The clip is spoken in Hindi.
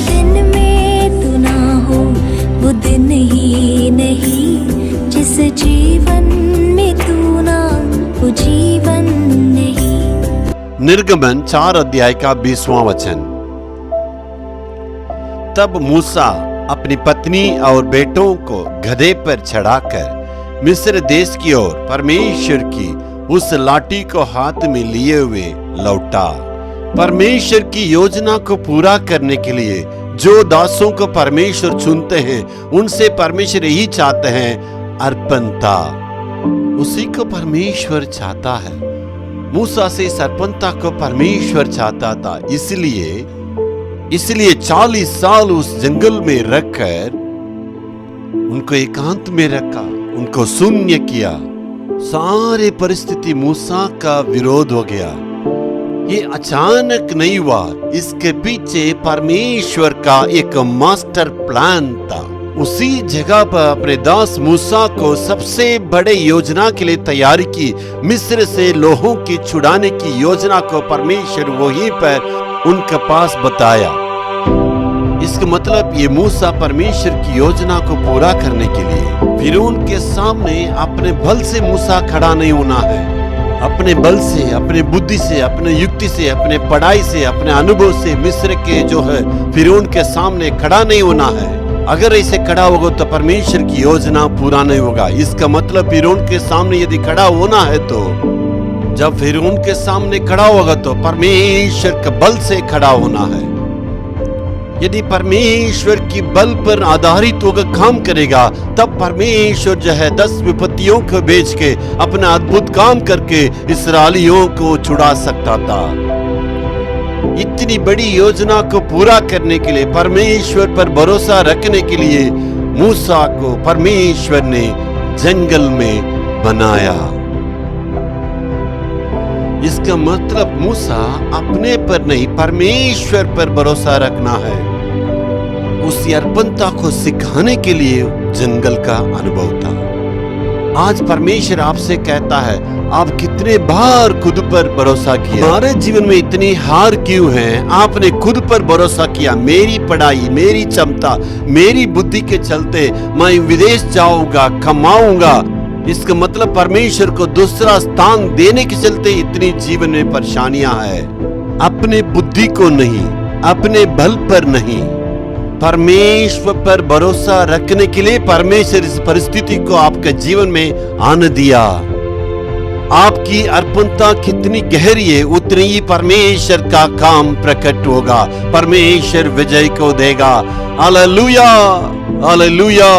दिन में तू ना हो वो दिन ही नहीं, जिस जीवन में तू ना वो जीवन नहीं। निर्गमन 4 अध्याय का 20वां वचन। तब मूसा अपनी पत्नी और बेटों को गधे पर चढ़ाकर मिस्र देश की ओर परमेश्वर की उस लाठी को हाथ में लिए हुए लौटा। परमेश्वर की योजना को पूरा करने के लिए जो दासों को परमेश्वर चुनते हैं उनसे परमेश्वर यही चाहते हैं, अर्पणता। उसी को परमेश्वर चाहता है। मूसा से इस अर्पणता को परमेश्वर चाहता था। इसलिए 40 साल उस जंगल में रखकर उनको एकांत में रखा, उनको शून्य किया। सारे परिस्थिति मूसा का विरोध हो गया। ये अचानक नहीं हुआ, इसके पीछे परमेश्वर का एक मास्टर प्लान था। उसी जगह पर अपने दास मूसा को सबसे बड़े योजना के लिए तैयारी की। मिस्र से लोगों की छुड़ाने की योजना को परमेश्वर वहीं पर उनके पास बताया। इसका मतलब ये मूसा परमेश्वर की योजना को पूरा करने के लिए फिरौन के सामने अपने बल से मूसा खड़ा नहीं होना है। अपने बल से, अपने बुद्धि से, अपने युक्ति से, अपने पढ़ाई से, अपने अनुभव से मिस्र के जो है फिरौन के सामने खड़ा नहीं होना है। अगर ऐसे खड़ा होगा तो परमेश्वर की योजना पूरा नहीं होगा। इसका मतलब फिरौन के सामने यदि खड़ा होना है तो जब फिरौन के सामने खड़ा होगा तो परमेश्वर के बल से खड़ा होना है। यदि परमेश्वर की बल पर आधारित होकर काम करेगा तब परमेश्वर जो है 10 विपत्तियों को भेज के अपना अद्भुत काम करके इस्राएलियों को छुड़ा सकता था। इतनी बड़ी योजना को पूरा करने के लिए, परमेश्वर पर भरोसा रखने के लिए मूसा को परमेश्वर ने जंगल में बनाया। इसका मतलब मूसा अपने पर नहीं परमेश्वर पर भरोसा रखना है। उस अर्पणता को सिखाने के लिए जंगल का अनुभव था। आज परमेश्वर आपसे कहता है, आप कितने बार खुद पर भरोसा किया? हमारे जीवन में इतनी हार क्यों है? आपने खुद पर भरोसा किया, मेरी पढ़ाई, मेरी क्षमता, मेरी बुद्धि के चलते मैं विदेश जाऊंगा, कमाऊंगा। इसका मतलब परमेश्वर को दूसरा स्थान देने के चलते इतनी जीवन में परेशानियां है। अपने बुद्धि को नहीं, अपने बल पर नहीं, परमेश्वर पर भरोसा रखने के लिए परमेश्वर इस परिस्थिति को आपके जीवन में आने दिया। आपकी अर्पणता कितनी गहरी है उतनी ही परमेश्वर का काम प्रकट होगा। परमेश्वर विजय को देगा। Hallelujah, hallelujah.